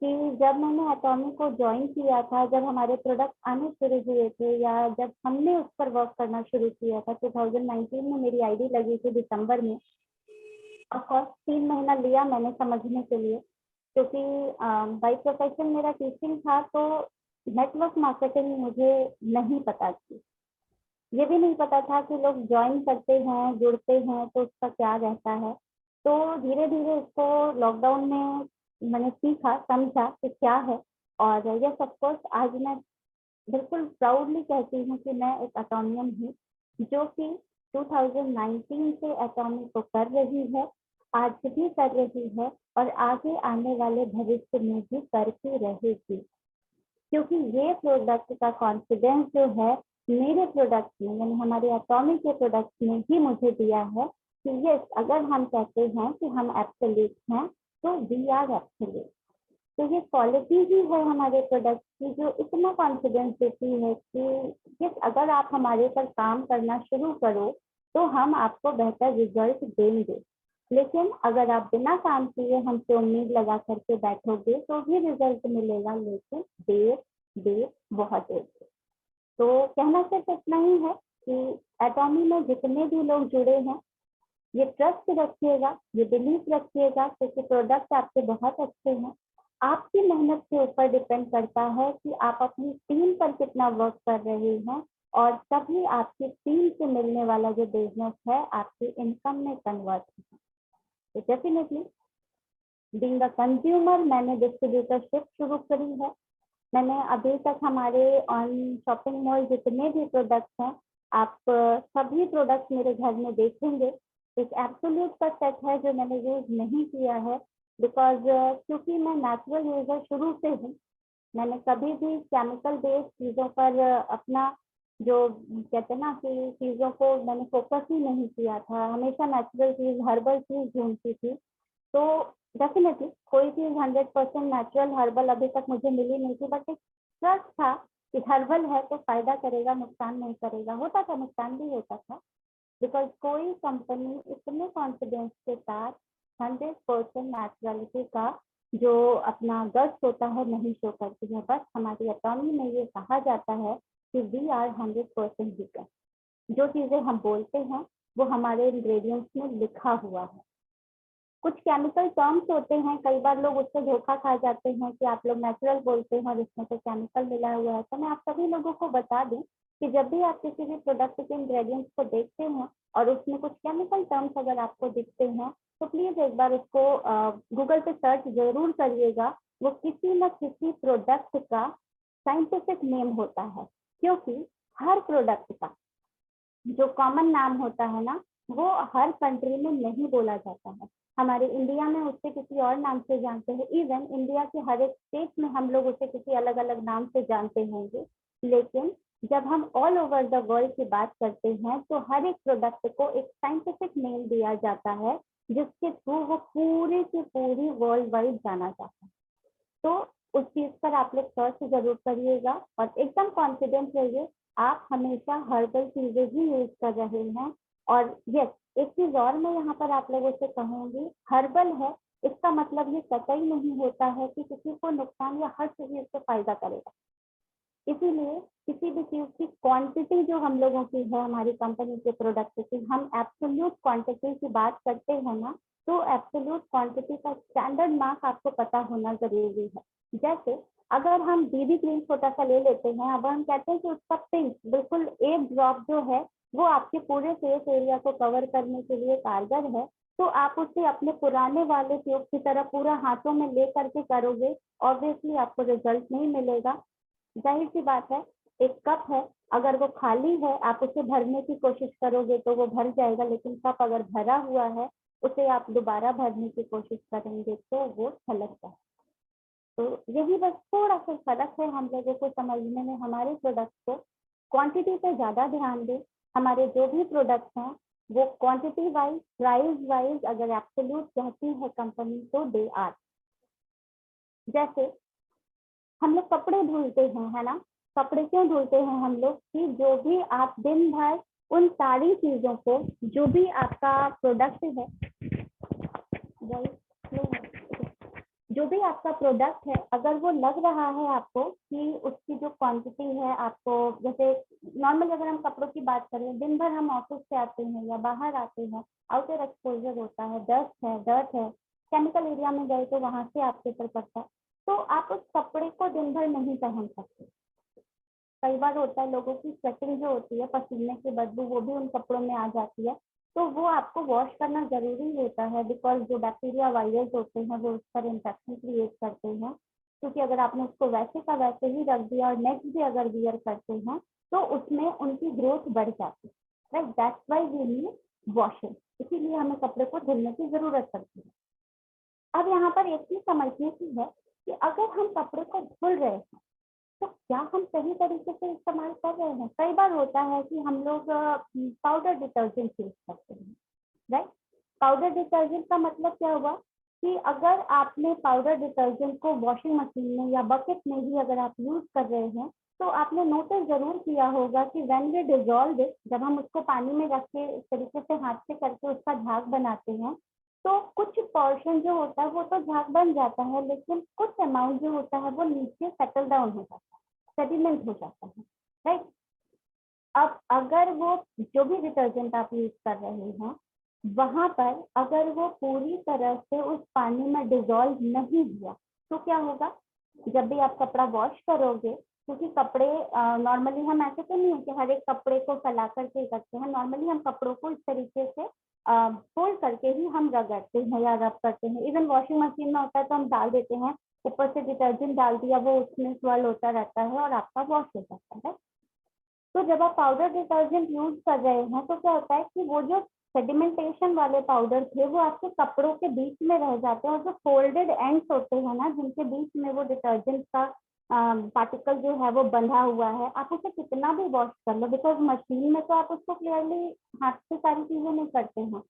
कि जब मैंने एटॉमी को ज्वाइन किया था, जब हमारे प्रोडक्ट आने शुरू हुए थे या जब हमने उस पर वर्क करना शुरू किया था 2019 में, मेरी आईडी लगी थी दिसंबर में। ऑफकोर्स 3 महीना लिया मैंने समझने के लिए, क्योंकि बाय प्रोफेशन मेरा टीचिंग था, तो नेटवर्क मार्केटिंग मुझे नहीं पता थी। ये भी नहीं पता था कि लोग ज्वाइन करते हैं, जुड़ते हैं तो उसका क्या रहता है। तो धीरे धीरे इसको लॉकडाउन में मैंने सीखा, समझा कि क्या है। और यस ऑफकोर्स आज मैं बिल्कुल प्राउडली कहती हूँ कि मैं एक अटॉमियन हूँ, जो कि 2019 से एटॉमी को कर रही है, आज भी कर रही है और आगे आने वाले भविष्य में भी करती रहेगी। क्योंकि ये प्रोडक्ट का कॉन्फिडेंस जो है मेरे प्रोडक्ट में, यानी हमारे एटॉमी के प्रोडक्ट में ही मुझे दिया है कि यस, अगर हम कहते हैं कि हम एब्सोल्यूट हैं तो वी आर एब्सोल्यूट। तो ये क्वालिटी ही है हमारे प्रोडक्ट की जो इतना कॉन्फिडेंस देती है कि यस, अगर आप हमारे पर काम करना शुरू करो तो हम आपको बेहतर रिजल्ट देंगे। लेकिन अगर आप बिना काम किए हमसे उम्मीद लगा करके बैठोगे तो भी रिजल्ट मिलेगा, लेकिन देर देर बहुत देर से। तो कहना सिर्फ इतना ही है कि एटॉमी में जितने भी लोग जुड़े हैं, ये ट्रस्ट रखिएगा, ये बिलीफ रखिएगा, क्योंकि प्रोडक्ट आपके बहुत अच्छे हैं। आपकी मेहनत के ऊपर डिपेंड करता है कि आप अपनी टीम पर कितना वर्क कर रहे हैं, और तभी आपकी टीम से मिलने वाला जो बिजनेस है आपकी इनकम में कन्वर्ट होगा। तो डेफिनेटली बीइंग अ कंज्यूमर मैंने डिस्ट्रीब्यूटरशिप शुरू करी है। मैंने अभी तक हमारे ऑन शॉपिंग मॉल जितने भी प्रोडक्ट्स हैं, आप सभी प्रोडक्ट्स मेरे घर में देखेंगे। एक एब्सोल्यूट का सेट है जो मैंने यूज नहीं किया है, बिकॉज क्योंकि मैं नेचुरल यूजर शुरू से हूँ। मैंने कभी भी केमिकल बेस्ड चीज़ों पर अपना जो कहते हैं ना कि चीज़ों को मैंने फोकस ही नहीं किया था। हमेशा नेचुरल चीज़, हर्बल चीज़ ढूंढती थी। तो डेफिनेटली कोई चीज़ 100% नेचुरल हर्बल अभी तक मुझे मिली नहीं थी, बट एक ट्रस्ट था कि हर्बल है तो फायदा करेगा, नुकसान नहीं करेगा। होता था, नुकसान भी होता था, बिकॉज कोई कंपनी इतने कॉन्फिडेंस के साथ 100% नेचुरलिटी का जो अपना गट्स होता है नहीं शो करती है। बस हमारी एटॉमी में ये कहा जाता है कि वी आर 100% वीगन। जो चीज़ें हम बोलते हैं वो हमारे इंग्रेडिएंट्स में लिखा हुआ है। कुछ केमिकल टर्म्स होते हैं, कई बार लोग उससे धोखा खा जाते हैं कि आप लोग नेचुरल बोलते हैं और इसमें तो केमिकल मिला हुआ है। तो मैं आप सभी लोगों को बता दूं कि जब भी आप किसी भी प्रोडक्ट के इंग्रेडिएंट्स को देखते हैं और उसमें कुछ केमिकल टर्म्स अगर आपको दिखते हैं तो प्लीज एक बार उसको गूगल पे सर्च जरूर करिएगा। वो किसी न किसी प्रोडक्ट का साइंटिफिक नेम होता है, क्योंकि हर प्रोडक्ट का जो कॉमन नाम होता है ना, वो हर कंट्री में नहीं बोला जाता है। हमारे इंडिया में उसे किसी और नाम से जानते हैं, इवन इंडिया के हर एक स्टेट में हम लोग उसे किसी अलग अलग नाम से जानते होंगे। लेकिन जब हम ऑल ओवर द वर्ल्ड की बात करते हैं तो हर एक प्रोडक्ट को एक साइंटिफिक नेम दिया जाता है, जिसके थ्रू वो पूरी की पूरी वर्ल्ड वाइड जाना जाता है। तो उस चीज पर आप लोग सर्च जरूर करिएगा और एकदम कॉन्फिडेंट रहिए, आप हमेशा हर्बल चीजें ही यूज कर रहे हैं। और यस, एक चीज और मैं यहाँ पर आप लोगों से कहूंगी, हर्बल है इसका मतलब ये कतई नहीं होता है कि किसी को नुकसान या हर चीज से फायदा करेगा। इसीलिए किसी भी चीज की क्वांटिटी जो हम लोगों की है, हमारी कंपनी के प्रोडक्ट की, हम एब्सोल्यूट क्वांटिटी की बात करते हैं ना, तो एब्सोल्यूट क्वांटिटी का स्टैंडर्ड मार्क आपको पता होना जरूरी है। जैसे अगर हम बीबी क्रीम छोटा सा ले लेते हैं, अब हम कहते हैं कि उसका पिंक बिल्कुल एक ड्रॉप जो है वो आपके पूरे फेस एरिया को कवर करने के लिए कारगर है, तो आप उसे अपने पुराने वाले ट्यूब की तरह पूरा हाथों में ले करके करोगे, ऑब्वियसली आपको रिजल्ट नहीं मिलेगा। जाहिर सी बात है, एक कप है, अगर वो खाली है आप उसे भरने की कोशिश करोगे तो वो भर जाएगा, लेकिन कप अगर भरा हुआ है उसे आप दोबारा भरने की कोशिश करेंगे तो वो छलक जाए। तो यही बस थोड़ा सा फर्क है हम लोगों को समझने में। हमारे प्रोडक्ट को क्वांटिटी पे ज़्यादा ध्यान दें। हमारे जो भी प्रोडक्ट्स हैं वो क्वांटिटी वाइज, प्राइस वाइज अगर एब्सोल्यूट कहती है कंपनी तो दे आर। जैसे हम लोग कपड़े धुलते हैं, है ना, कपड़े क्यों धुलते हैं हम लोग कि जो भी आप दिन भर उन सारी चीज़ों को, जो भी आपका प्रोडक्ट है, जो भी आपका प्रोडक्ट है, अगर वो लग रहा है आपको कि उसकी जो क्वांटिटी है आपको, जैसे नॉर्मल अगर हम कपड़ों की बात करें, दिन भर हम ऑफिस से आते हैं या बाहर आते हैं, आउटर एक्सपोजर होता है, डस्ट है, डर्ट है, केमिकल एरिया में गए तो वहां से आपके ऊपर पड़ता है, तो आप उस कपड़े को दिन भर नहीं पहन सकते। कई बार होता है लोगों की स्वेटिंग जो होती है, पसीने की बदबू, वो भी उन कपड़ों में आ जाती है, तो वो आपको वॉश करना जरूरी होता है, बिकॉज जो बैक्टीरिया वायरस होते हैं वो उस पर इन्फेक्शन क्रिएट करते हैं। क्योंकि अगर आपने उसको वैसे का वैसे ही रख दिया और नेक्स्ट डे अगर वियर करते हैं तो उसमें उनकी ग्रोथ बढ़ जाती है, right. That's why we need washing, इसीलिए हमें कपड़े को धुलने की जरूरत पड़ती है। अब यहाँ पर एक चीज समझने की है कि अगर हम कपड़े को धुल रहे हैं तो क्या हम सही तरीके से इस्तेमाल कर रहे हैं। कई बार होता है कि हम लोग पाउडर डिटर्जेंट यूज करते हैं, राइट। पाउडर डिटर्जेंट का मतलब क्या हुआ कि अगर आपने पाउडर डिटर्जेंट को वॉशिंग मशीन में या बकेट में भी अगर आप यूज कर रहे हैं तो आपने नोटिस जरूर किया होगा कि व्हेन वी डिजॉल्व इट, जब हम उसको पानी में रख के इस तरीके से हाथ से करके उसका झाग बनाते हैं तो कुछ पोर्शन जो होता है वो तो झाग बन जाता है, लेकिन कुछ अमाउंट जो होता है वो नीचे सेटल डाउन हो जाता है, सेडिमेंट हो जाता है, राइट। अब अगर वो जो भी डिटर्जेंट आप यूज कर रहे हैं वहां पर अगर वो पूरी तरह से उस पानी में डिजॉल्व नहीं हुआ तो क्या होगा, जब भी आप कपड़ा वॉश करोगे, क्योंकि कपड़े नॉर्मली हम ऐसे तो नहीं है कि हर एक कपड़े को फैला करके करते हैं, नॉर्मली हम कपड़ों को इस तरीके से फोल्ड करके ही हम रगड़ते हैं या रब करते हैं। इवन वॉशिंग मशीन में होता है तो हम डाल देते हैं, ऊपर से डिटर्जेंट डाल दिया, वो उसमें स्वेल होता रहता है और आपका वॉश हो जाता है। तो जब आप पाउडर डिटर्जेंट यूज कर रहे हैं तो क्या होता है कि वो जो सेडिमेंटेशन वाले पाउडर थे वो आपके कपड़ों के बीच में रह जाते हैं, और जो फोल्डेड एंड्स होते हैं ना जिनके बीच में वो डिटर्जेंट का पार्टिकल जो है वो बंधा हुआ है, आप उसे कितना भी वॉश कर लो, बिकॉज मशीन में तो आप उसको क्लियरली हाथ से सारी चीजें नहीं करते हैं,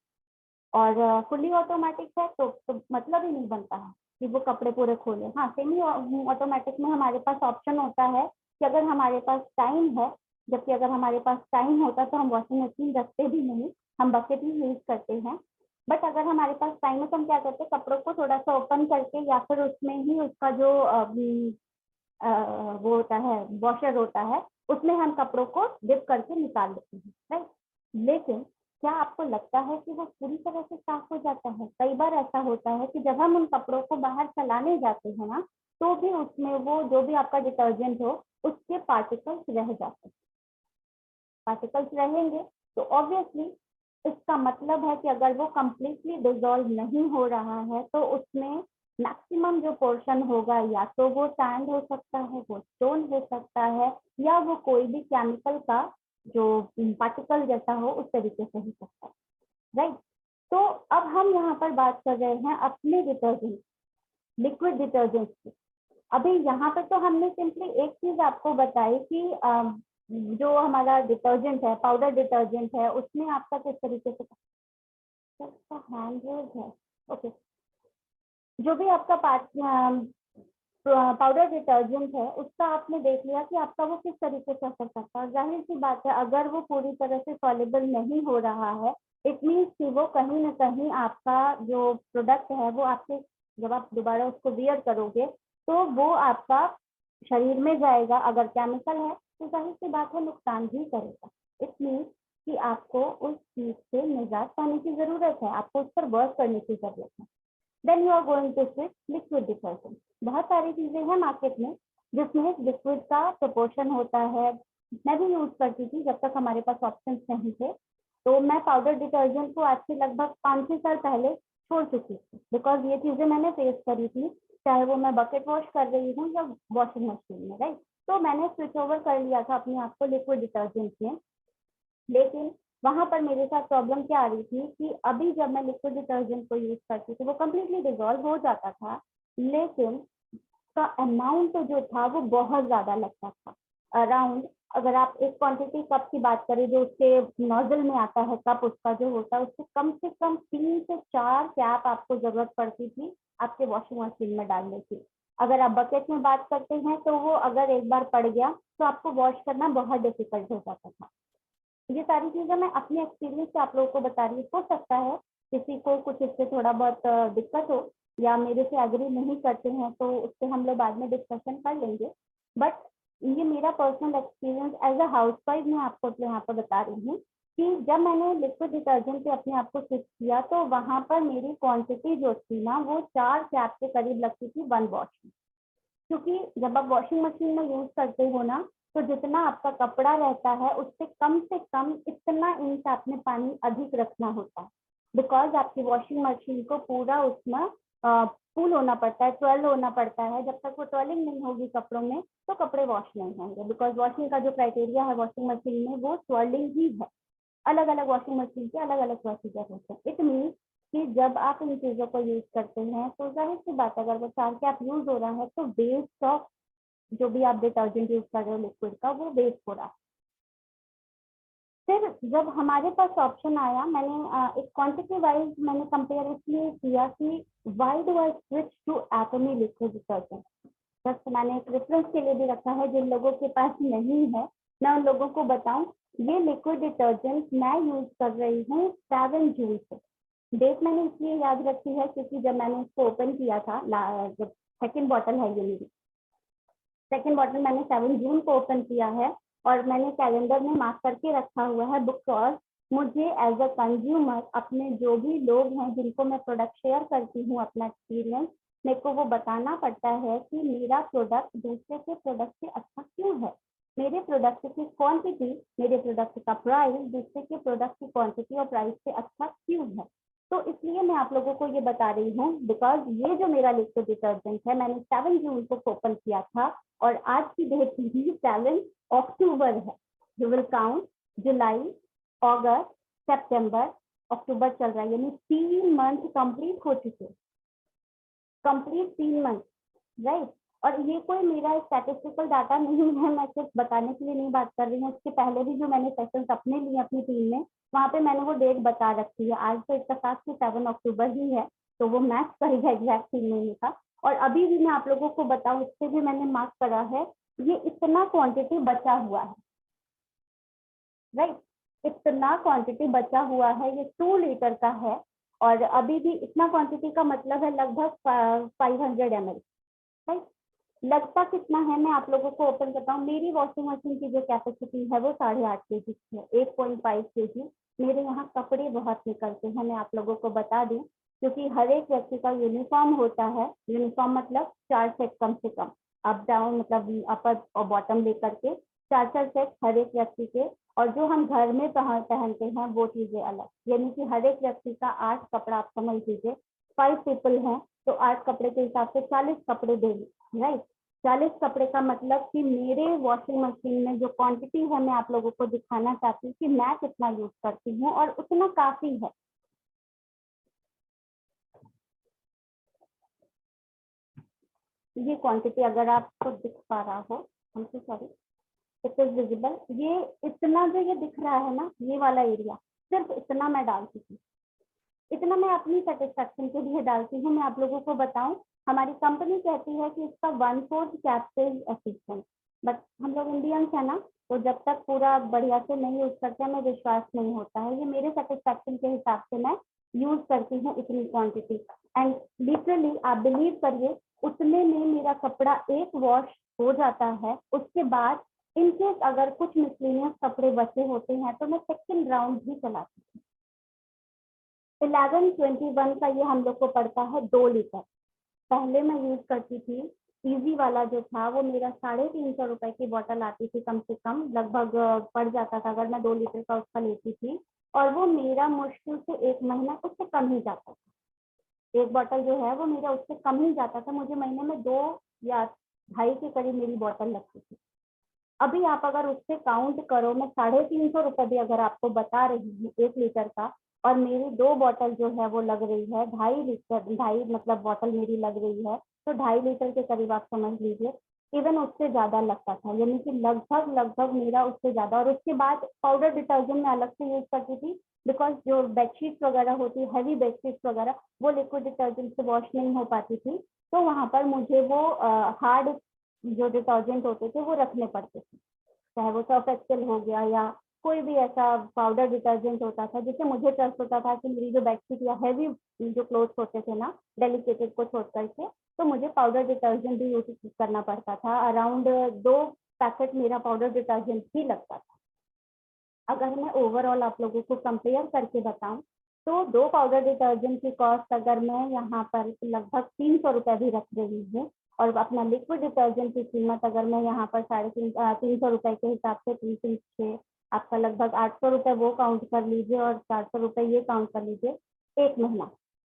और फुली ऑटोमेटिक है तो मतलब ही नहीं बनता है कि वो कपड़े पूरे खोले। हाँ, सेमी ऑटोमेटिक में हमारे पास ऑप्शन होता है कि अगर हमारे पास टाइम है, जबकि अगर हमारे पास टाइम होता तो हम वॉशिंग मशीन रखते भी नहीं, हम बकेट ही यूज करते हैं। बट अगर हमारे पास टाइम है तो हम क्या करते हैं, कपड़ों को थोड़ा सा ओपन करके या फिर उसमें ही उसका जो वो होता है वॉशर होता है उसमें हम कपड़ों को डिप करके निकाल लेते हैं, राइट। लेकिन क्या आपको लगता है कि वो पूरी तरह से साफ हो जाता है? कई बार ऐसा होता है कि जब हम उन कपड़ों को बाहर चलाने जाते हैं ना तो भी उसमें वो जो भी आपका डिटर्जेंट हो उसके पार्टिकल्स रह जाते हैं। पार्टिकल्स रहेंगे तो ऑब्वियसली इसका मतलब है कि अगर वो कंप्लीटली डिजॉल्व नहीं हो रहा है तो उसमें मैक्सिमम जो पोर्शन होगा या तो वो सैंड हो सकता है, वो स्टोन हो सकता है, या वो कोई भी केमिकल का जो पार्टिकल जैसा हो उस तरीके से हो सकता है, राइट। तो अब हम यहाँ पर बात कर रहे हैं अपने डिटर्जेंट, लिक्विड डिटर्जेंट की। अभी यहाँ पर तो हमने सिंपली एक चीज आपको बताई कि जो हमारा डिटर्जेंट है, पाउडर डिटर्जेंट है, उसमें आपका किस तरीके से हैंड है, ओके। जो भी आपका पाउडर डिटर्जेंट है उसका आपने देख लिया कि आपका वो किस तरीके से असर करता है। जाहिर सी बात है अगर वो पूरी तरह से सॉल्युबल नहीं हो रहा है इट मीन्स कि वो कहीं ना कहीं आपका जो प्रोडक्ट है वो आपके, जब आप दोबारा उसको वियर करोगे तो वो आपका शरीर में जाएगा, अगर केमिकल है तो जाहिर सी बात है नुकसान भी करेगा। इट मीन्स कि आपको उस चीज से निजात पाने की जरूरत है, आपको उस पर वर्क करने की जरूरत है। Then you are going to switch liquid detergent. बहुत सारी चीजें हैं मार्केट में जिसमें लिक्विड का प्रोपोर्शन होता है। मैं भी यूज करती थी जब तक हमारे पास ऑप्शंस नहीं थे, तो मैं पाउडर डिटर्जेंट को आज से लगभग 5-6 साल पहले छोड़ चुकी थी, बिकॉज ये चीजें मैंने फेस करी थी, चाहे वो मैं बकेट वॉश कर रही हूँ या वॉशिंग मशीन में, राइट। तो मैंने स्विच ओवर कर लिया था अपने आप को लिक्विड डिटर्जेंट में। लेकिन वहां पर मेरे साथ प्रॉब्लम क्या आ रही थी कि अभी जब मैं लिक्विड डिटर्जेंट को यूज करती थी वो कम्प्लीटली डिजॉल्व हो जाता था, लेकिन का अमाउंट जो था वो बहुत ज्यादा लगता था। अराउंड, अगर आप एक क्वांटिटी कप की बात करें जो उसके नोजल में आता है कप, उसका जो होता है उससे कम 3 से 4 कैप आपको जरूरत पड़ती थी आपके वॉशिंग मशीन में डालने की। अगर आप बकेट में बात करते हैं तो वो अगर एक बार पड़ गया तो आपको वॉश करना बहुत डिफिकल्ट हो जाता था। ये सारी चीजें मैं अपने एक्सपीरियंस से आप लोगों को बता रही हूँ। हो सकता है किसी को कुछ इससे थोड़ा बहुत दिक्कत हो, या मेरे से एग्री नहीं करते हैं तो उससे हम लोग बाद में डिस्कशन कर लेंगे। बट ये मेरा personal experience as a housewife मैं आपको यहाँ पर बता रही हूँ कि जब मैंने लिक्विड डिटर्जेंट पे अपने आप को स्विच किया तो वहां पर मेरी क्वांटिटी जो थी ना वो 4 कैप के करीब लगती थी 1 वॉश में। क्योंकि जब आप वॉशिंग मशीन में यूज करते हो ना तो जितना आपका कपड़ा रहता है उससे कम इतना इंच आपने पानी अधिक रखना होता है, बिकॉज आपकी वॉशिंग मशीन को पूरा उसमें फुल होना पड़ता है, ट्वेल होना पड़ता है। जब तक वो ट्वेलिंग नहीं होगी कपड़ों में तो कपड़े वॉश नहीं होंगे, बिकॉज वॉशिंग का जो क्राइटेरिया है वॉशिंग मशीन में वो ट्वेलिंग ही है। अलग अलग वॉशिंग मशीन के अलग अलग प्रोसीजर होते हैं। इट मीन कि जब आप इन चीजों को यूज करते हैं तो जाहिर सी बात है, अगर वो 4 कैप यूज हो रहा है तो वेस्ट ऑफ जो भी आप डिटर्जेंट यूज कर रहे हो लिक्विड का वो वेस्ट हो रहा है। फिर जब हमारे पास ऑप्शन आया, मैंने एक क्वांटिटी वाइज मैंने कंपेयर इसलिए किया कि why do I switch to Atomy liquid detergent. Just मैंने एक रेफरेंस के लिए भी रखा है, जिन लोगों के पास नहीं है मैं उन लोगों को बताऊं। ये लिक्विड डिटर्जेंट मैं यूज कर रही हूँ 7 जून से। डेट मैंने इसलिए याद रखी है क्योंकि जब मैंने इसको ओपन किया था, जब सेकेंड बॉटल है ये मेरी, सेकेंड बॉटल मैंने 7 जून को ओपन किया है और मैंने कैलेंडर में मार्क करके रखा हुआ है, बिकॉज मुझे एज अ कंज्यूमर अपने जो भी लोग हैं जिनको मैं प्रोडक्ट शेयर करती हूँ अपना एक्सपीरियंस, मेरे को वो बताना पड़ता है कि मेरा प्रोडक्ट दूसरे के प्रोडक्ट से अच्छा क्यों है, मेरे प्रोडक्ट की क्वांटिटी, मेरे प्रोडक्ट का प्राइस दूसरे के प्रोडक्ट की क्वांटिटी और प्राइस से अच्छा क्यों है। तो इसलिए मैं आप लोगों को ये बता रही हूँ, बिकॉज ये जो मेरा लिक्विड डिटर्जेंट है मैंने 7 जून को ओपन किया था और आज की डेट भी 7 अक्टूबर है। यू विल काउंट जुलाई, अगस्त, सितंबर, अक्टूबर चल रहा है, यानी 3 मंथ कंप्लीट हो चुके, कंप्लीट 3 मंथ, राइट। और ये कोई मेरा स्टैटिस्टिकल डाटा नहीं है, मैं सिर्फ बताने के लिए नहीं बात कर रही हूँ। इसके पहले भी जो मैंने सेशंस अपने लिए अपनी टीम में, वहाँ पे मैंने वो डेट बता रखी है। आज तो इसका 7 अक्टूबर ही है तो वो मैच करेगा एग्जैक्ट 3 महीने का। और अभी भी मैं आप लोगों को बताऊँ, इससे भी मैंने मार्क करा है, ये इतना क्वांटिटी बचा हुआ है, राइट। इतना क्वांटिटी बचा हुआ है, ये 2 लीटर का है और अभी भी इतना क्वांटिटी का मतलब है लगभग 500 ml, राइट। लगता कितना है मैं आप लोगों को ओपन करता हूँ। मेरी वॉशिंग मशीन की जो कैपेसिटी है वो 8.5 kg की है, 1.5 kg। मेरे यहाँ कपड़े बहुत निकलते हैं, मैं आप लोगों को बता दूं, क्योंकि हर एक व्यक्ति का यूनिफॉर्म होता है। यूनिफॉर्म मतलब 4 सेट कम से कम, अप डाउन मतलब अपर और बॉटम लेकर के 4 सेट हर एक व्यक्ति के। और जो हम घर में पहनते हैं वो चीजें अलग, यानी कि हर एक व्यक्ति का 8 कपड़ा, आप समझ लीजिए 5 पीपल हैं तो 8 कपड़े के हिसाब से 40 कपड़े डेली, राइट। 40 कपड़े का मतलब कि मेरे वॉशिंग मशीन में जो क्वांटिटी है मैं आप लोगों को दिखाना चाहती हूँ कि मैं कितना यूज करती हूँ और उतना काफी है। ये क्वांटिटी अगर आपको दिख पा रहा हो, हमसे सॉरी, इट इज विजिबल। ये इतना जो ये दिख रहा है ना, ये वाला एरिया, सिर्फ इतना मैं डालती हूँ, इतना मैं अपनी सेटिस्फेक्शन के लिए डालती हूँ। मैं आप लोगों को बताऊं, हमारी कंपनी कहती है कि इसका 1/4 कैप्सूल एफिशिएंट, बट हम लोग इंडियंस है ना, तो जब तक पूरा बढ़िया से नहीं यूज करते हमें विश्वास नहीं होता है। ये मेरे सेटिस्फेक्शन के हिसाब से मैं यूज करती हूँ इतनी क्वांटिटी, एंड लिटरली आप बिलीव करिए उतने में मेरा कपड़ा एक वॉश हो जाता है। उसके बाद इनकेस अगर कुछ मिसलेनियस कपड़े बचे होते हैं तो मैं सेकेंड राउंड भी चलाती हूँ। 1121 का ये हम लोग को पड़ता है 2 लीटर। पहले मैं यूज करती थी इजी वाला जो था, वो मेरा 350 रुपए की बॉटल आती थी कम से कम, लगभग पड़ जाता था अगर मैं 2 लीटर का उसका लेती थी, और वो मेरा मुश्किल से 1 महीना उससे कम ही जाता था। एक बॉटल जो है वो मेरा उससे कम ही जाता था, मुझे महीने में 2 या 2.5 के करीब मेरी बॉटल लगती थी। अभी आप अगर उससे काउंट करो, मैं 350 रुपए भी अगर आपको बता रही हूँ 1 लीटर का, और मेरी 2 बॉटल जो है वो लग रही है 2.5 लीटर, 2.5 मतलब बॉटल मेरी लग रही है तो 2.5 लीटर के करीब आप समझ लीजिए। इवन उससे ज्यादा लगता था, यानी कि लगभग लगभग मेरा उससे ज्यादा। और उसके बाद पाउडर डिटर्जेंट मैं अलग से यूज करती थी, बिकॉज जो बेडशीट वगैरह होती है, हैवी बेडशीट वगैरह, वो लिक्विड डिटर्जेंट से वॉश नहीं हो पाती थी, तो वहां पर मुझे वो हार्ड जो डिटर्जेंट होते थे वो रखने पड़ते थे, चाहे वो सर्फ एक्सेल हो गया या कोई भी ऐसा पाउडर डिटर्जेंट होता था जिससे मुझे ट्रस्ट होता था कि मेरी जो बेडशीट या हैवी जो क्लोथ्स होते थे ना डेलिकेटेड को छोड़ करके, तो मुझे पाउडर डिटर्जेंट भी यूज करना पड़ता था। अराउंड 2 पैकेट मेरा पाउडर डिटर्जेंट ही लगता था। अगर मैं ओवरऑल आप लोगों को कंपेयर करके बताऊं तो 2 पाउडर डिटर्जेंट की कॉस्ट अगर मैं यहाँ पर लगभग 300 रुपये भी रख रही हूँ, और अपना लिक्विड डिटर्जेंट की कीमत अगर मैं यहाँ पर 350 रुपये के हिसाब से 3 आपका लगभग 800 रुपये वो काउंट कर लीजिए और 400 रुपये ये काउंट कर लीजिए, 1 महीना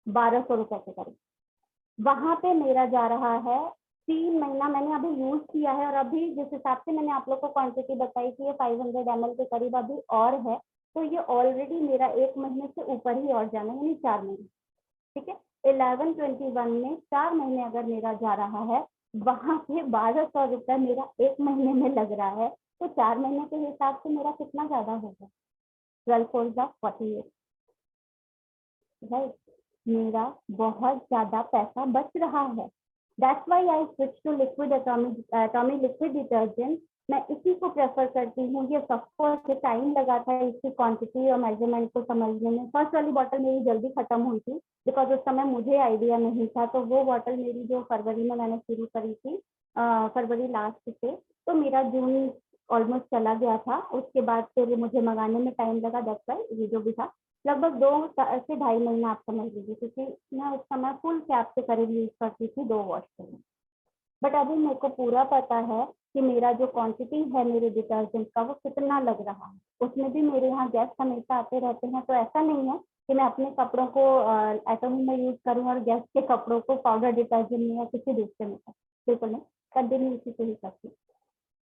1200 रुपये के करीब वहां पे मेरा जा रहा है। 3 महीना मैंने अभी यूज किया है, और अभी जिस हिसाब से मैंने आप लोग को क्वांटिटी बताई कि ये 500 ml के करीब अभी और है, तो ये ऑलरेडी मेरा 1 महीने से ऊपर ही और जाना, यानी 4 महीने। ठीक है, 11/21 में 4 महीने अगर मेरा जा रहा है, वहां पे 1200 रुपये मेरा 1 महीने में लग रहा है, तो 4 महीने के हिसाब से मेरा कितना ज्यादा होगा? 12 4 राइट, मेरा बहुत ज्यादा पैसा बच रहा है। That's why I switch to liquid Atomic liquid detergent. मैं इसी को प्रेफर करती हूँ। ये ऑफकोर्स टाइम लगा था इसकी क्वांटिटी और मेजरमेंट को समझने में। फर्स्ट वाली बॉटल मेरी जल्दी खत्म हुई थी बिकॉज उस समय मुझे आइडिया नहीं था, तो वो बॉटल मेरी जो फरवरी में मैंने शुरू करी थी, फरवरी लास्ट से, तो मेरा जून ऑलमोस्ट चला गया था। उसके बाद फिर मुझे मंगाने में टाइम लगा, दैट्स व्हाई ये जो भी था लगभग 2 से 2.5 महीना आप समझ लीजिए, क्योंकि मैं उस समय फुल कैप से करीब यूज करती थी 2 वॉश के लिए। बट अभी मेरे को पूरा पता है कि मेरा जो क्वांटिटी है मेरे डिटर्जेंट का वो कितना लग रहा है। उसमें भी मेरे यहाँ गेस्ट हमेशा आते रहते हैं, तो ऐसा नहीं है कि मैं अपने कपड़ों को एटॉमिक में यूज करूँ और गेस्ट के कपड़ों को पाउडर डिटर्जेंट में या किसी दूसरे में। बिल्कुल नहीं, कंटिन्यू इसी से ही करती।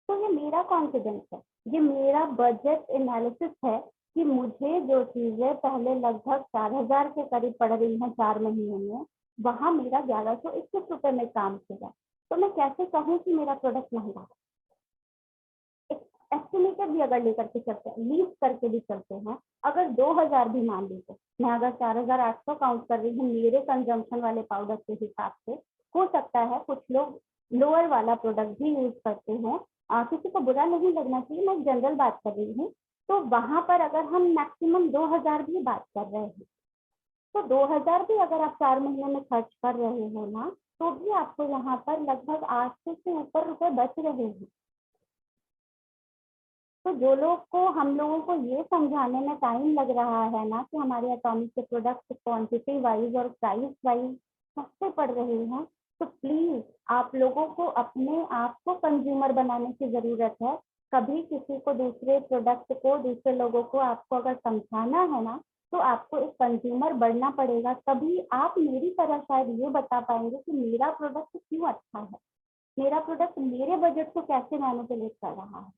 तो ये मेरा कॉन्फिडेंस है, ये मेरा बजट एनालिसिस है कि मुझे जो चीजें पहले लगभग 4000 के करीब पड़ रही हैं 4 महीने में, वहां मेरा 1121 रुपए में काम किया। तो मैं कैसे कहूँ कि मेरा प्रोडक्ट महंगा? एस्टिमेटेड भी अगर लेकर के चलते हैं, लीज करके भी चलते हैं, अगर 2000 भी मान लीजिए, मैं अगर 4800 काउंट कर रही हूँ मेरे कंजम्पशन वाले पाउडर के हिसाब से, हो सकता है कुछ लोग लोअर वाला प्रोडक्ट भी यूज करते हैं, किसी को बुरा नहीं लगना चाहिए, मैं जनरल बात कर रही हूँ। तो वहां पर अगर हम मैक्सिमम 2000 भी बात कर रहे हैं, तो 2000 भी अगर आप 4 महीने में खर्च कर रहे हो ना, तो भी आपको यहाँ पर लगभग 800 से ऊपर रुपए बच रहे हैं। तो जो लोग को हम लोगों को ये समझाने में टाइम लग रहा है ना कि हमारे एटॉमिक के प्रोडक्ट क्वांटिटी वाइज और प्राइस वाइज सस्ते पड़ रहे हैं, तो प्लीज आप लोगों को अपने आप को कंज्यूमर बनाने की जरूरत है। कभी किसी को दूसरे प्रोडक्ट को, दूसरे लोगों को आपको अगर समझाना है ना, तो आपको एक कंज्यूमर बनना पड़ेगा, तभी आप मेरी तरह शायद ये बता पाएंगे कि मेरा प्रोडक्ट क्यों अच्छा है, मेरा प्रोडक्ट मेरे बजट को कैसे मैनिपुलेट कर रहा है।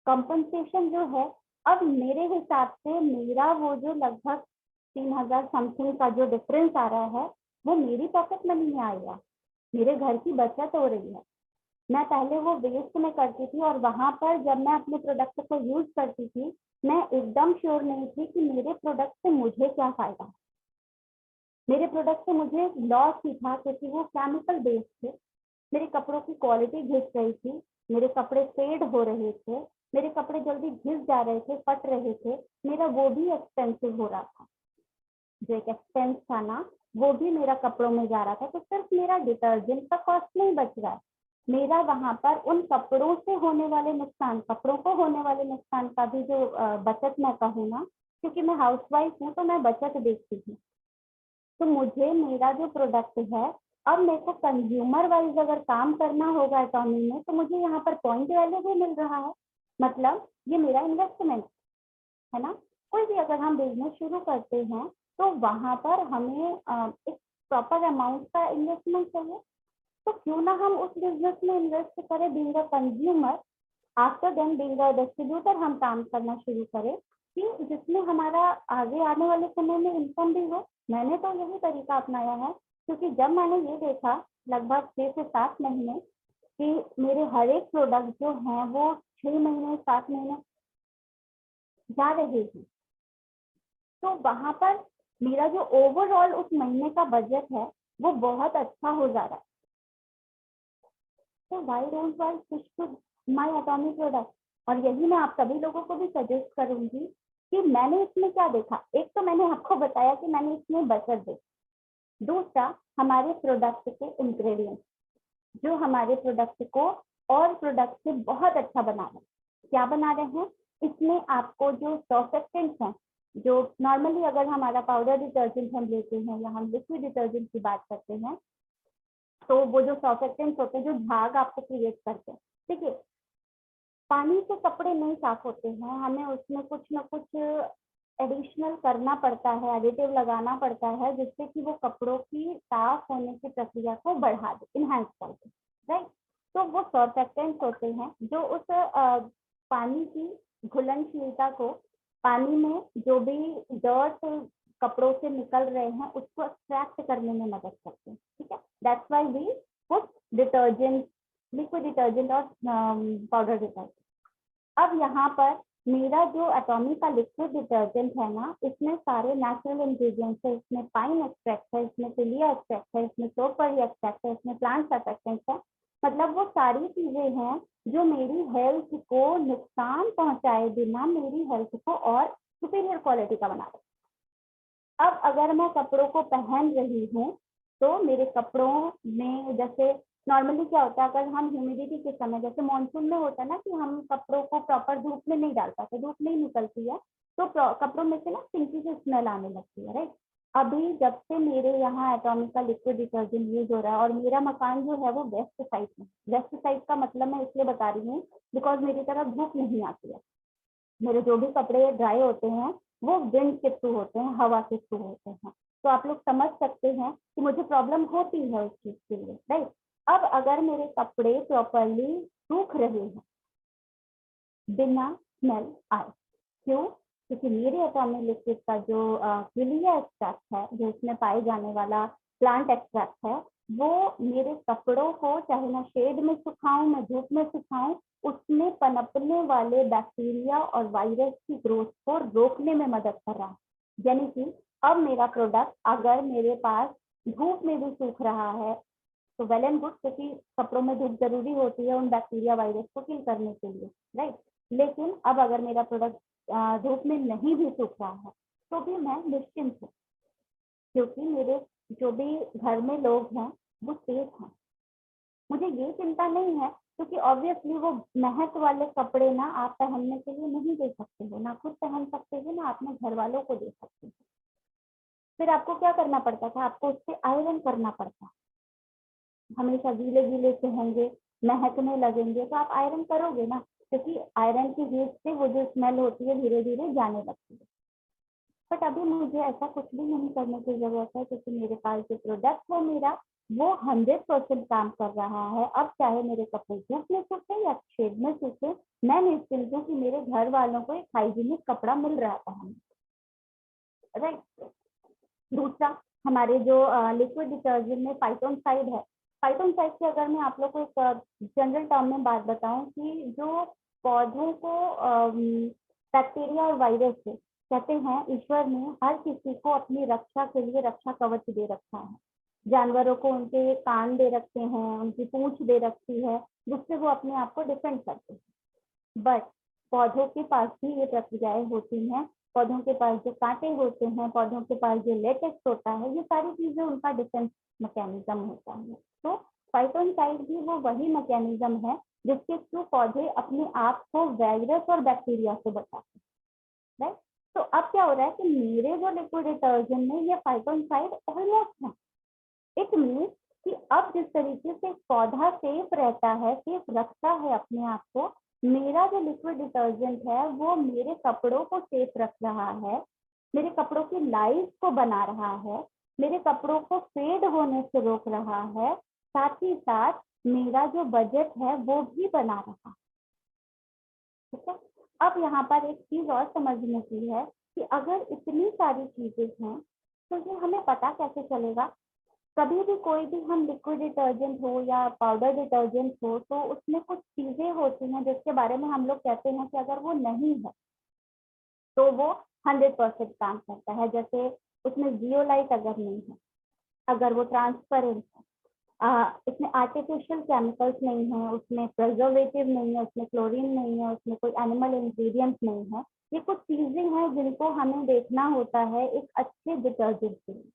कंपनसेशन जो है, अब मेरे हिसाब से मेरा वो जो लगभग 3000 समथिंग का जो डिफरेंस आ रहा है, वो मेरी पॉकेट मनी में आएगा, मेरे घर की बचत हो रही है। मैं पहले वो वेस्ट में करती थी, और वहां पर जब मैं अपने प्रोडक्ट को यूज करती थी, मैं एकदम श्योर नहीं थी कि मेरे प्रोडक्ट से मुझे क्या फायदा। मेरे प्रोडक्ट से मुझे लॉस ही था, क्योंकि वो केमिकल बेस्ड थे, मेरे कपड़ों की क्वालिटी घिस रही थी, मेरे कपड़े फेड हो रहे थे, मेरे कपड़े जल्दी घिस जा रहे थे, फट रहे थे, मेरा वो भी एक्सपेंसिव हो रहा था। जो एक एक्सपेंस था ना, वो भी मेरा कपड़ों में जा रहा था। तो सिर्फ मेरा डिटर्जेंट का कॉस्ट नहीं बच रहा है, मेरा वहां पर उन कपड़ों से होने वाले नुकसान, कपड़ों को होने वाले नुकसान का भी जो बचत मैं कहूँ ना, क्योंकि मैं हाउसवाइफ हूँ तो मैं बचत देखती हूँ। तो मुझे मेरा जो प्रोडक्ट है, अब मेरे को कंज्यूमर वाइज अगर काम करना होगा एटॉमी में, तो मुझे यहाँ पर पॉइंट वैल्यू भी मिल रहा है। मतलब ये मेरा इन्वेस्टमेंट है ना। कोई भी अगर हम बिजनेस शुरू करते हैं, तो वहां पर हमें एक प्रॉपर अमाउंट का इन्वेस्टमेंट चाहिए। तो क्यों ना हम उस बिजनेस में इन्वेस्ट करें being a consumer, after then being a distributor हम काम करना शुरू करें, कि जिसमें हमारा आगे आने वाले समय में इनकम भी हो। मैंने तो यही तरीका अपनाया है, क्योंकि जब मैंने ये देखा लगभग 6 से 7 महीने कि मेरे हर एक प्रोडक्ट जो हैं वो 6 महीने 7 महीने जा रहे हैं, तो वहां पर मेरा जो ओवरऑल उस महीने का बजट है वो बहुत अच्छा हो जा रहा है। तो why don't I switch to my Atomic product? और यही मैं आप सभी लोगों को भी सजेस्ट करूंगी कि मैंने इसमें क्या देखा। एक तो मैंने आपको बताया कि मैंने इसमें बचत देखी, दूसरा हमारे प्रोडक्ट के इंग्रेडिएंट्स जो हमारे प्रोडक्ट को और प्रोडक्ट से बहुत अच्छा बना रहे हैं। क्या बना रहे हैं, इसमें आपको जो सर्फेक्टेंट्स हैं, जो नॉर्मली अगर हमारा पाउडर डिटर्जेंट हम लेते हैं या हम लिक्विड डिटर्जेंट की बात करते हैं, तो वो जो सर्फेक्टेंट्स होते हैं जो झाग आपको क्रिएट करते हैं, ठीक है, पानी से कपड़े नहीं साफ होते हैं, हमें उसमें कुछ ना कुछ एडिशनल करना पड़ता है, एडिटिव लगाना पड़ता है, जिससे कि वो कपड़ों की साफ होने की प्रक्रिया को बढ़ा दे, इनहेंस कर दे, राइट। तो वो सर्फेक्टेंट्स होते हैं जो उस पानी की घुलनशीलता को, पानी में जो भी डर्ट कपड़ों से निकल रहे हैं उसको एक्सट्रैक्ट करने में मदद करते हैं, ठीक है। That's why we put detergent, liquid detergent और पाउडर डिटर्जेंट। अब यहाँ पर मेरा जो एटॉमी का लिक्विड डिटर्जेंट है ना, इसमें सारे नेचुरल इंग्रेडिएंट्स है, इसमें पाइन एक्सट्रैक्ट है, इसमें सिलिया एक्सट्रैक्ट है, इसमें सोपरी एक्सट्रैक्ट है, इसमें प्लांट सर्फेक्टेंट्स है। मतलब वो सारी चीजें हैं जो मेरी हेल्थ को नुकसान पहुंचाए बिना मेरी हेल्थ को और सुपीरियर क्वालिटी का बना रहे। अब अगर मैं कपड़ों को पहन रही हूँ तो मेरे कपड़ों में जैसे नॉर्मली क्या होता है, अगर हम ह्यूमिडिटी के समय जैसे मानसून में होता है ना कि हम कपड़ों को प्रॉपर धूप में नहीं डाल पाते, धूप नहीं निकलती है तो कपड़ों में से ना स्टिंकी से स्मेल आने लगती है, राइट। अभी जब से मेरे यहाँ एटॉमिक का लिक्विड डिटर्जेंट यूज हो रहा है और मेरा मकान जो है वो वेस्ट साइड में, वेस्ट साइड का मतलब मैं इसलिए बता रही हूँ बिकॉज मेरी तरफ धूप नहीं आती है, मेरे जो भी कपड़े ड्राई होते हैं वो विंड के थ्रू होते हैं, हवा के थ्रू होते हैं, तो आप लोग समझ सकते हैं कि मुझे प्रॉब्लम होती है उस चीज के लिए, राइट। अब अगर मेरे कपड़े प्रॉपरली सूख रहे हैं बिना स्मेल आए, क्यों, क्योंकि मेरे एटॉमिक लिक्विड का जो क्विलिया एक्सट्रैक्ट है, जो इसमें पाए जाने वाला प्लांट एक्सट्रैक्ट है, वो मेरे कपड़ों को चाहे मैं शेड में सुखाऊं, मैं धूप में सुखाऊं, उसमें पनपने वाले बैक्टीरिया और वायरस की ग्रोथ को रोकने में मदद कर रहा है। यानी कि अब मेरा प्रोडक्ट अगर मेरे पास धूप में भी सूख रहा है तो वेल एंड गुड, क्योंकि कपड़ों में धूप जरूरी होती है उन बैक्टीरिया वायरस को किल करने के लिए, राइट। लेकिन अब अगर मेरा प्रोडक्ट धूप में नहीं भी सूख रहा है तो भी मैं निश्चिंत हूँ, क्योंकि मेरे जो भी घर में लोग हैं वो सेफ हैं, मुझे ये चिंता नहीं है, क्योंकि ऑब्वियसली वो महक वाले कपड़े ना आप पहनने के लिए नहीं दे सकते हो, ना खुद पहन सकते हो, ना अपने घर वालों को दे सकते हो। फिर आपको क्या करना पड़ता था, आपको उससे आयरन करना पड़ता, हमेशा गीले गीले से होंगे, महकने लगेंगे, तो आप आयरन करोगे ना, क्योंकि आयरन की हीट से वो जो स्मेल होती है धीरे धीरे जाने लगती है। बट अभी मुझे ऐसा कुछ भी नहीं करने की जरूरत है, क्योंकि मेरे पास जो प्रोडक्ट है मेरा वो 100% काम कर रहा है। अब चाहे मेरे कपड़े धूप में सूखे या शेड में सूखे, मैं निश्चिंत हूँ कि मेरे घर वालों को एक हाइजीनिक कपड़ा मिल रहा था हमें, राइट। दूसरा, हमारे जो लिक्विड डिटर्जेंट में फाइटोनसाइड है, फाइटोनसाइड की अगर मैं आप लोग को एक जनरल टर्म में बात बताऊं कि जो पौधों को बैक्टीरिया और वायरस से, कहते हैं ईश्वर ने हर किसी को अपनी रक्षा के लिए रक्षा कवच दे रखा है, जानवरों को उनके कान दे रखते हैं, उनकी पूंछ दे रखी है, जिससे वो अपने आप को डिफेंड करते हैं। बट पौधों के पास भी ये प्रक्रियाएं होती हैं, पौधों के पास जो कांटे होते हैं, पौधों के पास जो लेटेक्स होता है, ये सारी चीजें उनका डिफेंस मैकेनिज्म होता है। तो फाइटोनसाइड भी वो वही मैकेनिज्म है जिसके थ्रू पौधे अपने आप को वायरस और बैक्टीरिया से बचाते हैं, राइट। तो अब क्या हो रहा है कि मेरे जो लिक्विड डिटर्जेंट में ये फाइटोनसाइड ऑलमोस्ट है। इट मीन्स कि अब जिस तरीके से पौधा सेफ रहता है, सेफ रखता है अपने आप को, मेरा जो लिक्विड डिटर्जेंट है वो मेरे कपड़ों को सेफ रख रहा है, मेरे कपड़ों की लाइफ को बना रहा है, मेरे कपड़ों को फेड होने से रोक रहा है, साथ ही साथ मेरा जो बजट है वो भी बना रहा है, ठीक है। अब यहाँ पर एक चीज और समझने की है कि अगर इतनी सारी चीजें हैं तो ये हमें पता कैसे चलेगा। कभी भी कोई भी हम लिक्विड डिटर्जेंट हो या पाउडर डिटर्जेंट हो तो उसमें कुछ चीजें होती हैं जिसके बारे में हम लोग कहते हैं कि अगर वो नहीं है तो वो 100% काम करता है। जैसे उसमें जियोलाइट अगर नहीं है, अगर वो ट्रांसपेरेंट है, इसमें आर्टिफिशियल केमिकल्स नहीं है, उसमें प्रिजर्वेटिव नहीं है, उसमें क्लोरीन नहीं है, उसमें कोई एनिमल इंग्रेडिएंट्स नहीं है। ये कुछ चीजें हैं जिनको हमें देखना होता है एक अच्छे डिटर्जेंट के लिए।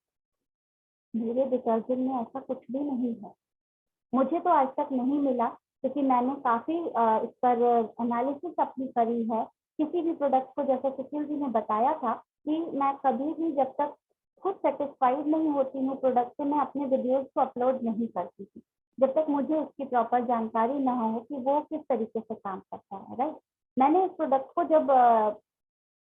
मेरे डिटर्जेंट में ऐसा कुछ भी नहीं है, मुझे तो आज तक नहीं मिला, क्योंकि मैंने काफी इस पर एनालिसिस अपनी करी है। किसी भी प्रोडक्ट को, जैसे सुशील जी ने बताया था कि मैं कभी भी जब तक खुद सेटिस्फाइड नहीं होती हूँ प्रोडक्ट से, मैं अपने वीडियोस को अपलोड नहीं करती थी, जब तक मुझे उसकी प्रॉपर जानकारी ना हो कि वो किस तरीके से काम करता है। राइट, मैंने इस प्रोडक्ट को जब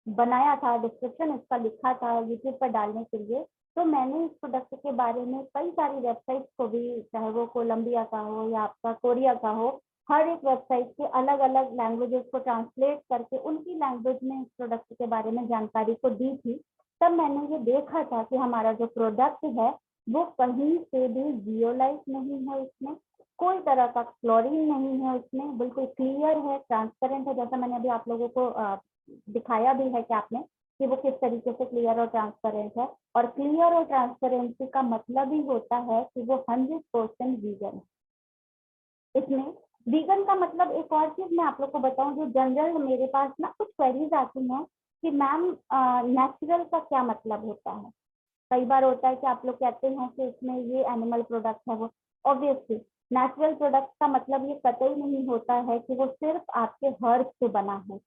बनाया था, डिस्क्रिप्शन इसका लिखा था यूट्यूब पर डालने के लिए, तो मैंने इस प्रोडक्ट के बारे में कई सारी वेबसाइट्स को भी, चाहे वो कोलंबिया का हो या आपका कोरिया का हो, हर एक वेबसाइट के अलग अलग लैंग्वेजेस को ट्रांसलेट करके उनकी लैंग्वेज में इस प्रोडक्ट के बारे में जानकारी को दी थी। तब मैंने ये देखा था कि हमारा जो प्रोडक्ट है वो कहीं से भी जियोलाइट नहीं है, उसमें कोई तरह का क्लोरीन नहीं है, उसमें बिल्कुल क्लियर है, ट्रांसपेरेंट है, जैसा मैंने अभी आप लोगों को दिखाया भी है कि आपने कि वो किस तरीके से क्लियर और ट्रांसपेरेंट है। और क्लियर और ट्रांसपेरेंसी का मतलब ही होता है कि वो 100% वीगन है। इसमें वीगन का मतलब एक और चीज मैं आप लोग को बताऊं, जो जनरल मेरे पास ना कुछ क्वेरीज आती हैं कि मैम नेचुरल का क्या मतलब होता है। कई बार होता है कि आप लोग कहते हैं कि इसमें ये एनिमल प्रोडक्ट है, वो ऑब्वियसली नेचुरल प्रोडक्ट का मतलब ये कतई नहीं होता है कि वो सिर्फ आपके हर्ब से बना है,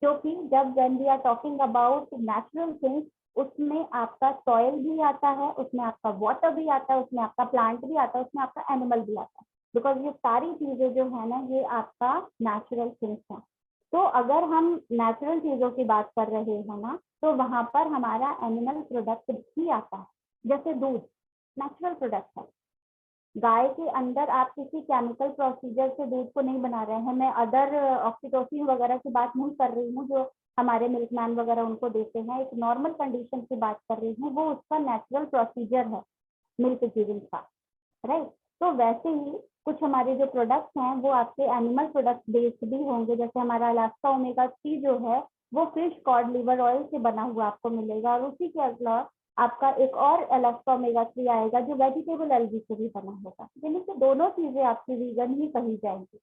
क्योंकि जब when we are talking about natural things, उसमें आपका सॉइल भी आता है, उसमें आपका वाटर भी आता है, उसमें आपका प्लांट भी आता है, उसमें आपका एनिमल भी आता है, बिकॉज ये सारी चीजें जो है ना ये आपका नेचुरल थिंग्स है। तो अगर हम नेचुरल चीजों की बात कर रहे हैं ना, तो वहां पर हमारा एनिमल प्रोडक्ट भी आता है। जैसे दूध नेचुरल प्रोडक्ट है, गाय के अंदर आप किसी केमिकल प्रोसीजर से दूध को नहीं बना रहे हैं। मैं अदर ऑक्सीटोसिन वगैरह की बात नहीं कर रही हूँ जो हमारे मिल्कमैन वगैरह उनको देते हैं, एक नॉर्मल कंडीशन की बात कर रही हूँ, वो उसका नेचुरल प्रोसीजर है मिल्क गिविंग का। राइट, तो वैसे ही कुछ हमारे जो प्रोडक्ट्स हैं वो आपके एनिमल प्रोडक्ट बेस्ड भी होंगे। जैसे हमारा अलास्का ओमेगा 3 जो है वो फिश कॉड लिवर ऑयल से बना हुआ आपको मिलेगा, और उसी के अलावा आपका एक और अलास्का ओमेगा 3 आएगा जो वेजिटेबल एलगी से भी बना होगा, यानी कि दोनों चीजें आपकी वीगन ही कही जाएंगी।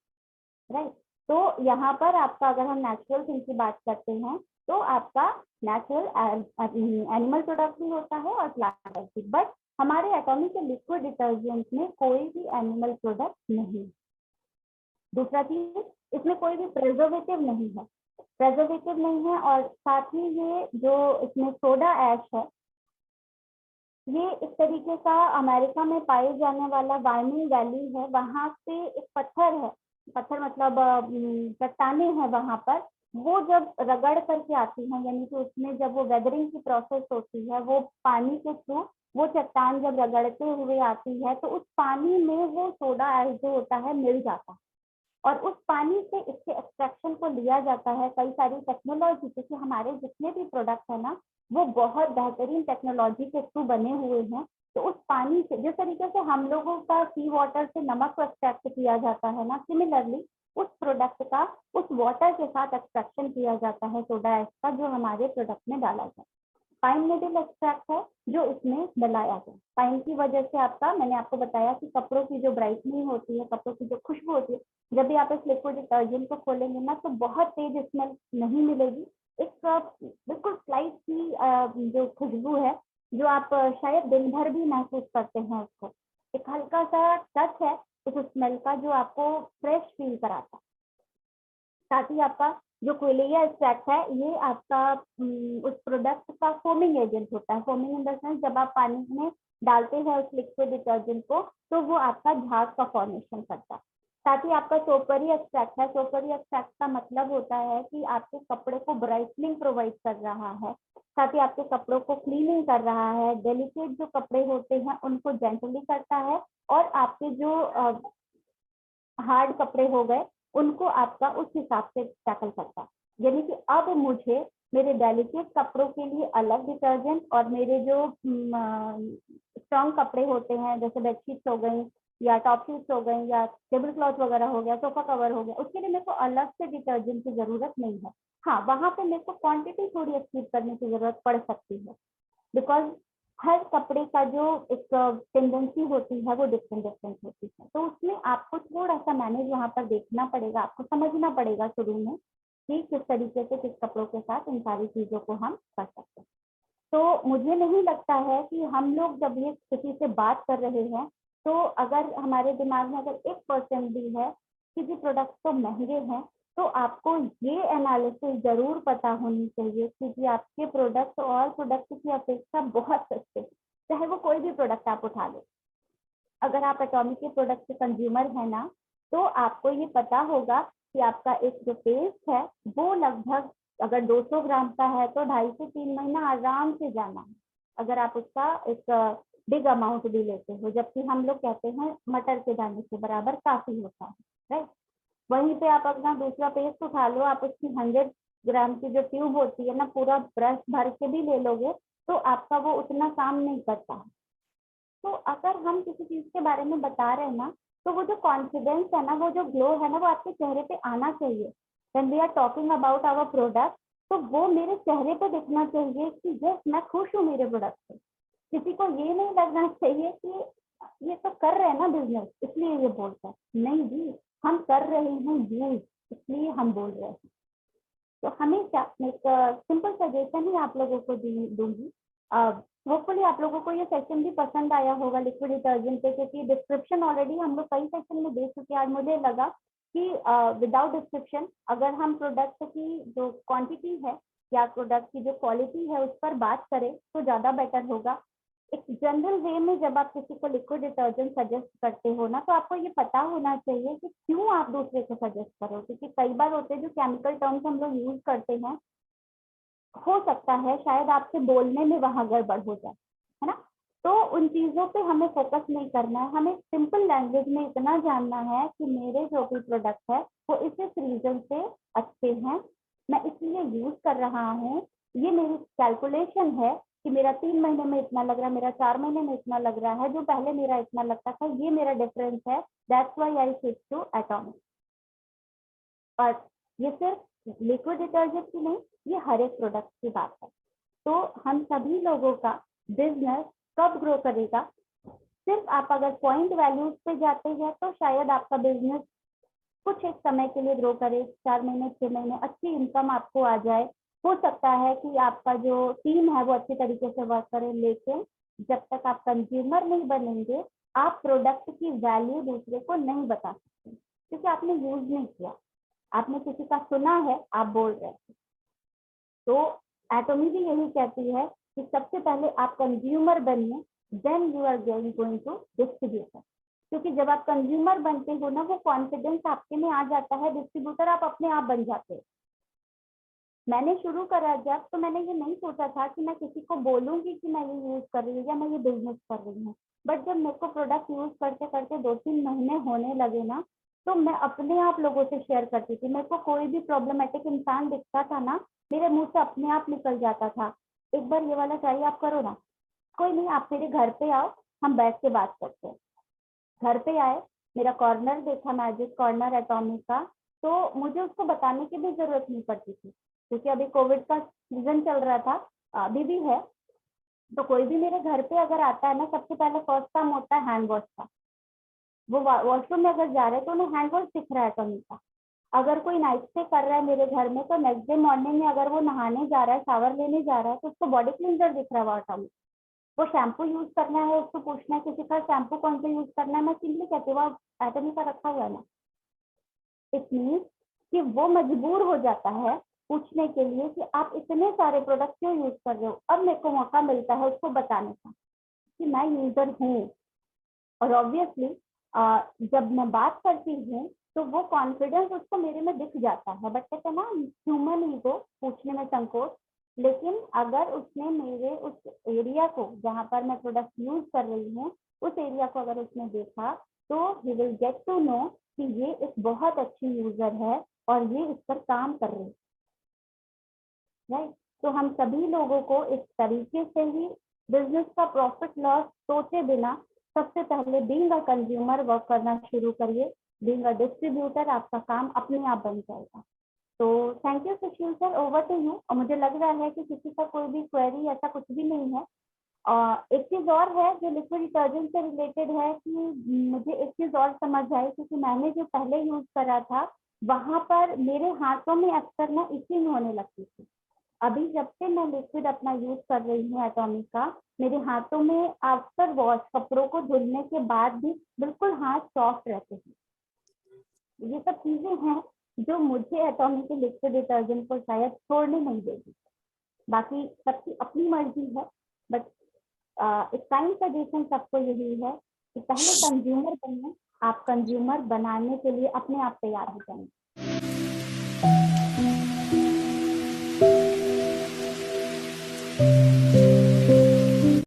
राइट, तो यहाँ पर आपका अगर हम नेचुरल थिंग की बात करते हैं तो आपका नेचुरल एनिमल प्रोडक्ट भी होता है और प्लांट भी, बट हमारे एटॉमिक के लिक्विड डिटर्जेंट में कोई भी एनिमल प्रोडक्ट नहीं। दूसरा चीज, इसमें कोई भी प्रिजर्वेटिव नहीं है, प्रिजर्वेटिव नहीं है, और साथ ही ये जो इसमें सोडा ऐश है, ये एक तरीके का अमेरिका में पाए जाने वाला वायमिंग वैली है, वहां पे एक पत्थर है, पत्थर मतलब चट्टाने हैं वहां पर, वो जब रगड़ करके आती हैं, यानी कि उसमें जब वो वेदरिंग की प्रोसेस होती है, वो पानी के थ्रू वो चट्टान जब रगड़ते हुए आती है, तो उस पानी में वो सोडा ऐश जो होता है मिल जाता है, और उस पानी से इसके एक्सट्रैक्शन को लिया जाता है। कई सारी टेक्नोलॉजी, क्योंकि हमारे जितने भी प्रोडक्ट है ना वो बहुत बेहतरीन टेक्नोलॉजी के थ्रू बने हुए हैं, तो उस पानी से जिस तरीके से हम लोगों का सी वाटर से नमक को एक्सट्रैक्ट किया जाता है ना, सिमिलरली उस प्रोडक्ट का उस वाटर के साथ एक्सट्रैक्शन किया जाता है सोडा ऐश का, जो हमारे प्रोडक्ट में डाला जाता है। पाइन नीडल एक्सट्रैक्ट है जो इसमें मिलाया गया। पाइन की वजह से आपका, मैंने आपको बताया कि कपड़ों की जो ब्राइटनिंग होती है, कपड़ों की जो खुशबू होती है, जब भी आप इस लिक्विड डिटर्जेंट को खोलेंगे ना तो बहुत तेज स्मेल नहीं मिलेगी, एक बिल्कुल स्लाइट सी जो खुशबू है जो आप शायद दिन भर भी महसूस करते हैं उसको, एक हल्का सा टच है उस स्मेल का जो आपको फ्रेश फील कराता है। साथ ही आपका जो कोयलिया एक्सट्रैक्ट है, ये आपका उस प्रोडक्ट का फोमिंग एजेंट होता है। फोमिंग इन द सेंस, जब आप पानी में डालते हैं उस लिक्विड डिटर्जेंट को तो वो आपका झाग का फॉर्मेशन करता है। साथ ही आपका सोपरी एक्सट्रैक्ट है। सोपरी एक्सट्रैक्ट का मतलब होता है कि आपके कपड़े को ब्राइटनिंग प्रोवाइड कर रहा है, साथ ही आपके कपड़ों को क्लीनिंग कर रहा है, डेलिकेट जो कपड़े होते हैं उनको जेंटली करता है, और आपके जो हार्ड कपड़े हो गए उनको आपका उस हिसाब से टैकल करता है। यानी कि अब मुझे मेरे डेलिकेट कपड़ों के लिए अलग डिटर्जेंट, और मेरे जो स्ट्रॉन्ग कपड़े होते हैं जैसे बेडशीट्स हो गई या टॉप शीट्स हो गई या टेबल क्लॉथ वगैरह हो गया, सोफा कवर हो गया, उसके लिए मेरे को अलग से डिटर्जेंट की जरूरत नहीं है। हाँ, वहां पे मेरे को क्वांटिटी थोड़ी अचीव करने की जरूरत पड़ सकती है, बिकॉज हर कपड़े का जो एक टेंडेंसी होती है वो डिफरेंट डिफरेंट होती है, तो उसमें आपको थोड़ा सा मैनेज वहाँ पर देखना पड़ेगा, आपको समझना पड़ेगा शुरू में कि किस तरीके से किस कपड़ों के साथ इन सारी चीजों को हम कर सकते हैं। तो मुझे नहीं लगता है कि हम लोग जब ये किसी से बात कर रहे हैं तो अगर हमारे दिमाग में अगर 1% भी है कि जी प्रोडक्ट तो महंगे हैं, तो आपको ये एनालिसिस जरूर पता होनी चाहिए कि आपके प्रोडक्ट और प्रोडक्ट की अपेक्षा बहुत सस्ते, चाहे वो कोई भी प्रोडक्ट आप उठा लो। अगर आप एटॉमिक के प्रोडक्ट के कंज्यूमर है ना, तो आपको ये पता होगा कि आपका एक जो पेस्ट है वो लगभग अगर 200 ग्राम का है तो 2.5 से 3 महीना आराम से जाना है, अगर आप उसका एक बिग अमाउंट भी लेते हो, जबकि हम लोग कहते हैं मटर के दाने के बराबर काफी होता है, राइट। वहीं पे आप अपना दूसरा पेस्ट उठा लो, आप उसकी 100 ग्राम की जो ट्यूब होती है ना, पूरा ब्रश भर के भी ले लोगे तो आपका वो उतना काम नहीं करता है। तो अगर हम किसी चीज के बारे में बता रहे हैं ना, तो वो जो कॉन्फिडेंस है ना, वो जो ग्लो है ना, वो आपके चेहरे पे आना चाहिए। When we are talking about our product, तो वो मेरे चेहरे पे दिखना चाहिए कि यस मैं खुश हूँ मेरे प्रोडक्ट से। किसी को ये नहीं लगना चाहिए कि ये तो कर रहे हैं ना बिजनेस इसलिए ये बोलते हैं, नहीं जी, हम कर रहे हैं यूज इसलिए हम बोल रहे हैं। तो हमेशा एक सिंपल सजेशन ही आप लोगों को दूंगी। होपफुली आप लोगों को ये सेशन भी पसंद आया होगा लिक्विड डिटर्जेंट पे, क्योंकि डिस्क्रिप्शन ऑलरेडी हम लोग कई सेशन में दे चुके हैं। आज मुझे लगा कि विदाउट डिस्क्रिप्शन अगर हम प्रोडक्ट की जो क्वांटिटी है या प्रोडक्ट की जो क्वालिटी है उस पर बात करें तो ज़्यादा बेटर होगा। एक जनरल वे में जब आप किसी को लिक्विड डिटर्जेंट सजेस्ट करते हो ना, तो आपको ये पता होना चाहिए कि क्यों आप दूसरे को सजेस्ट करो, क्योंकि कई बार होते हैं जो केमिकल टर्म्स हम लोग यूज करते हैं, हो सकता है शायद आपके बोलने में वहां गड़बड़ हो जाए, है ना। तो उन चीजों पे हमें फोकस नहीं करना है, हमें सिंपल लैंग्वेज में इतना जानना है कि मेरे जो भी प्रोडक्ट है वो इस रीजन से अच्छे हैं, मैं इसलिए यूज कर रहा हूँ, ये मेरी कैलकुलेशन है कि मेरा 3 महीने में इतना लग रहा है, मेरा 4 महीने में इतना लग रहा है, जो पहले मेरा इतना लगता था, ये मेरा डिफरेंस है, that's why I switch to Atomic. और ये सिर्फ लिक्विड डिटर्जेंट की नहीं, ये हर एक प्रोडक्ट की बात है। तो हम सभी लोगों का बिजनेस कब ग्रो करेगा, सिर्फ आप अगर पॉइंट वैल्यूज पे जाते हैं तो शायद आपका बिजनेस कुछ एक समय के लिए ग्रो करे, 4 महीने 6 महीने अच्छी इनकम आपको आ जाए, हो सकता है कि आपका जो टीम है वो अच्छी तरीके से वर्क करे, लेकिन जब तक आप कंज्यूमर नहीं बनेंगे आप प्रोडक्ट की वैल्यू दूसरे को नहीं बता सकते, क्योंकि आपने यूज नहीं किया, आपने किसी का सुना है, आप बोल रहे हैं। तो एटॉमी भी यही कहती है कि सबसे पहले आप कंज्यूमर बनिए, then you are going to distributor, क्योंकि जब आप कंज्यूमर बनते हो ना, वो कॉन्फिडेंस आपके में आ जाता है, डिस्ट्रीब्यूटर आप अपने आप बन जाते हो। मैंने शुरू करा जब, तो मैंने ये नहीं सोचा था कि मैं किसी को बोलूंगी कि मैं ये यूज कर रही हूँ या मैं ये बिजनेस कर रही हूँ, बट जब मेरे को प्रोडक्ट यूज करते करते 2-3 महीने होने लगे ना, तो मैं अपने आप लोगों से शेयर करती थी। मेरे को कोई भी प्रॉब्लमेटिक इंसान दिखता था ना, मेरे मुंह से अपने आप निकल जाता था, एक बार ये वाला ट्राई आप करो ना, कोई नहीं आप मेरे घर पे आओ, हम बैठ के बात करते हैं। घर पे आए, मेरा कॉर्नर देखा, मैजिक कॉर्नर एटॉमिक का, तो मुझे उसको बताने की भी जरूरत नहीं पड़ती थी, क्योंकि अभी कोविड का सीजन चल रहा था, अभी भी है। तो कोई भी मेरे घर पे अगर आता है ना, सबसे पहले फर्स्ट काम होता है हैंड वॉश का। वो वॉशरूम में अगर जा रहे हैं तो उन्हें हैंड वॉश दिख रहा है एटॉमिक का। अगर कोई नाइट स्टे कर रहा है मेरे घर में, तो नेक्स्ट डे मॉर्निंग में अगर वो नहाने जा रहा है, शावर लेने जा रहा है, तो उसको बॉडी क्लींजर दिख रहा है वो एटॉमिक। वो शैम्पू यूज करना है, उसको पूछना है किसी का शैम्पू कौन सा यूज करना है, मैं सिंपली कहती हूँ एटॉमिक का रखा हुआ है ना। इट मीन्स कि वो मजबूर हो जाता है पूछने के लिए कि आप इतने सारे प्रोडक्ट क्यों यूज कर रहे हो। अब मेरे को मौका मिलता है उसको बताने का कि मैं यूजर हूँ, और ऑब्वियसली जब मैं बात करती हूँ तो वो कॉन्फिडेंस उसको मेरे में दिख जाता है। बट कहते हैं ना, ह्यूमन ईगो, पूछने में संकोच, लेकिन अगर उसने मेरे उस एरिया को जहाँ पर मैं प्रोडक्ट यूज कर रही हूँ, उस एरिया को अगर उसने देखा, तो he will get to know कि ये एक बहुत अच्छी यूजर है और ये इस पर काम कर रही है, राइट। तो हम सभी लोगों को इस तरीके से ही बिजनेस का प्रॉफिट लॉस सोचे बिना सबसे पहले बीइंग अ कंज्यूमर वर्क करना शुरू करिए। बीइंग अ डिस्ट्रीब्यूटर आपका काम अपने आप बन जाएगा। तो thank you Sushil sir, over to you. और मुझे लग रहा है कि किसी का कोई भी क्वेरी ऐसा कुछ भी नहीं है। एक चीज और है जो लिक्विड डिटर्जेंट से रिलेटेड है कि मुझे एक चीज और समझ आई, क्योंकि मैंने जो पहले यूज करा था वहां पर मेरे हाथों में अक्सर ना इचिंग होने लगती थी। अभी जब से मैं लिक्विड अपना यूज कर रही हूँ एटॉमिक का, मेरे हाथों में आफ्टर वॉश कपड़ों को धुलने के बाद भी बिल्कुल हाथ सॉफ्ट रहते हैं। ये सब चीजें हैं जो मुझे एटॉमिक के लिक्विड डिटर्जेंट को शायद छोड़ने नहीं देगी। बाकी सबकी अपनी मर्जी है, बट एक काइंड सजेशन सबको यही है कि पहले कंज्यूमर बनिए, आप कंज्यूमर बनाने के लिए अपने आप तैयार हो जाएंगे।